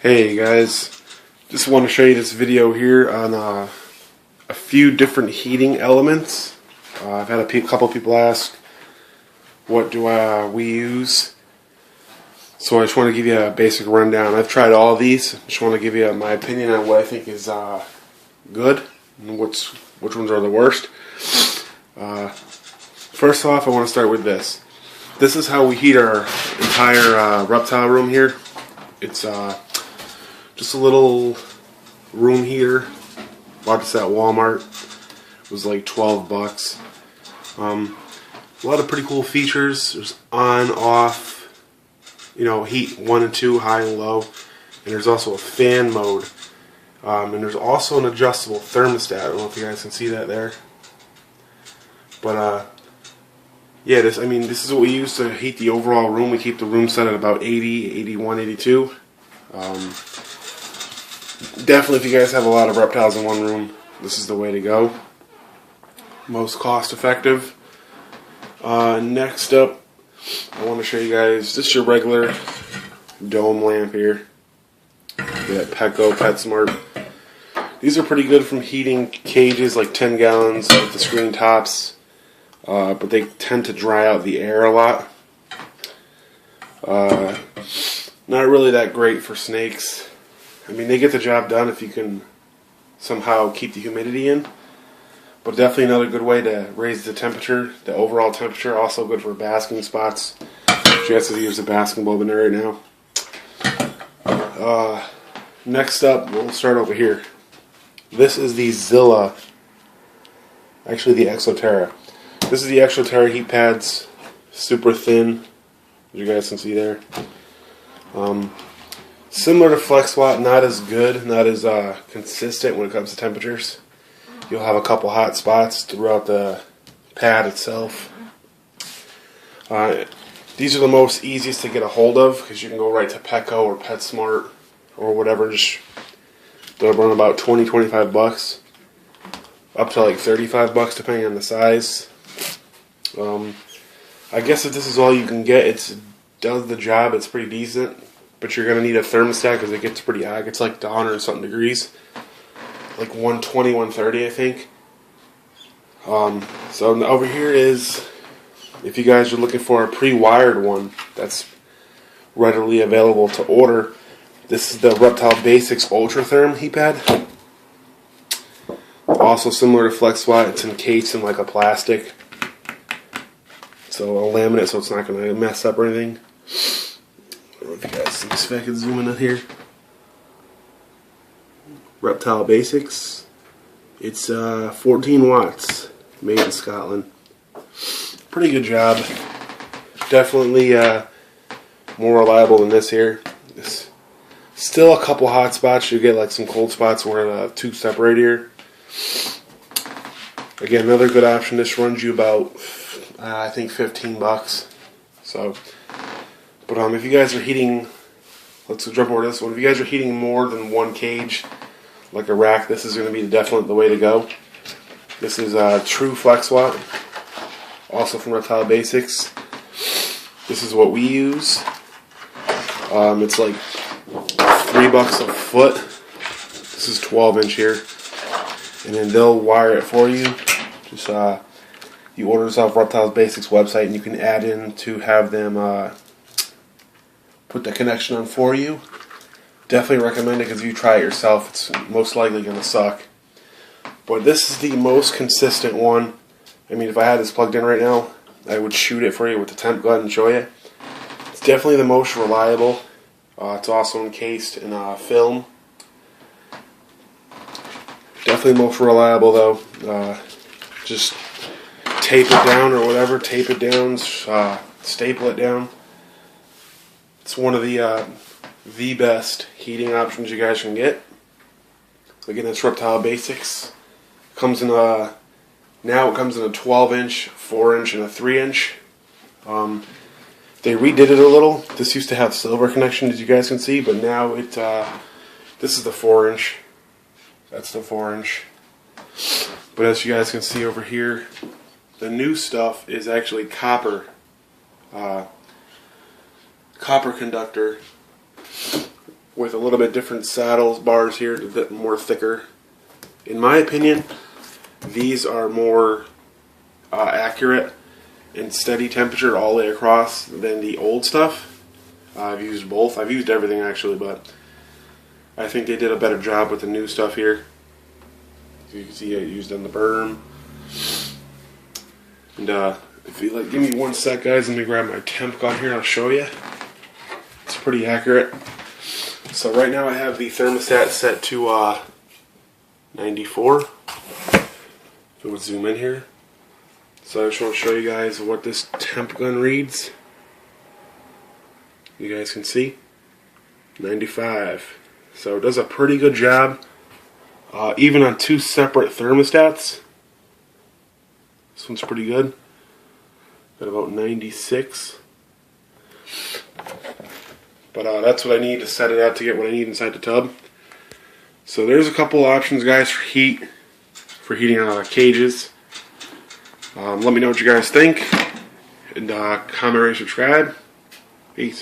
Hey guys, just want to show you this video here on a few different heating elements. I've had a couple people ask what do we use, so I just want to give you a basic rundown. I've tried all of these. Just want to give you my opinion on what I think is good and which ones are the worst. First off, I want to start with this. This is how we heat our entire reptile room here. It's just a little room heater. Bought this at Walmart. It was like 12 bucks. A lot of pretty cool features. There's on, off, heat 1 and 2, high and low. And there's also a fan mode. And there's also an adjustable thermostat. I don't know if you guys can see that there. But yeah, this is what we use to heat the overall room. We keep the room set at about 80, 81, 82. Definitely, if you guys have a lot of reptiles in one room, this is the way to go. Most cost effective. Next up, I want to show you guys just your regular dome lamp here. Get Petco, PetSmart. These are pretty good from heating cages like 10 gallons with the screen tops, but they tend to dry out the air a lot. Not really that great for snakes. They get the job done if you can somehow keep the humidity in. But definitely another good way to raise the temperature, the overall temperature. Also good for basking spots. She has to use a basking bulb in there right now. Next up, we'll start over here. This is the Zilla. Actually, the Exoterra. This is the Exoterra heat pads. Super thin, as you guys can see there. Similar to FlexWatt, not as good, not as consistent when it comes to temperatures. You'll have a couple hot spots throughout the pad itself. These are the most easiest to get a hold of because you can go right to Petco or PetSmart or whatever. They'll run about 20-25 bucks, up to like 35 bucks depending on the size. I guess if this is all you can get, it does the job. It's pretty decent. But you're going to need a thermostat because it gets pretty hot. It gets like 100 and something degrees. Like 120, 130, I think. So over here is, if you guys are looking for a pre-wired one that's readily available to order, this is the Reptile Basics Ultra Therm heat pad. Also similar to FlexWatt, it's encased in like a plastic. So a laminate, so it's not going to mess up or anything. I don't know if you guys see if I can zoom in here. Reptile Basics. It's 14 watts, made in Scotland. Pretty good job. Definitely more reliable than this here. It's still a couple hot spots. You get like some cold spots where the two separate here. Again, another good option. This runs you about I think 15 bucks. So. But if you guys are heating, let's jump over this one. If you guys are heating more than one cage, like a rack, this is going to be definitely the way to go. This is True FlexWatt, also from Reptile Basics. This is what we use. It's like $3 a foot. This is 12-inch here, and then they'll wire it for you. Just you order this off Reptile Basics website, and you can add in to have them. Put the connection on for you. Definitely recommend it because if you try it yourself, it's most likely going to suck. But this is the most consistent one. If I had this plugged in right now, I would shoot it for you with the temp gun and show you. It's definitely the most reliable. It's also encased in film. Definitely most reliable though. Just tape it down or whatever. Tape it down. Staple it down. It's one of the best heating options you guys can get. Again, it's Reptile Basics. Comes in now it comes in a 12-inch, 4-inch, and a 3-inch. They redid it a little. This used to have silver connection, as you guys can see, but now this is the 4-inch. That's the 4-inch. But as you guys can see over here, the new stuff is actually copper. Copper conductor with a little bit different saddles, bars here, a bit more thicker. In my opinion, these are more accurate and steady temperature all the way across than the old stuff. I've used both. I've used everything actually, but I think they did a better job with the new stuff here. As you can see, I used on the berm. And if you give me one sec, guys, let me grab my temp gun here. I'll show you. It's pretty accurate. So right now I have the thermostat set to 94. If it would zoom in here. So I just want to show you guys what this temp gun reads. You guys can see 95. So it does a pretty good job, even on two separate thermostats. This one's pretty good. Got about 96. But that's what I need to set it at to get what I need inside the tub. So there's a couple options, guys, for heating cages. Let me know what you guys think, and comment, rate, subscribe. Peace.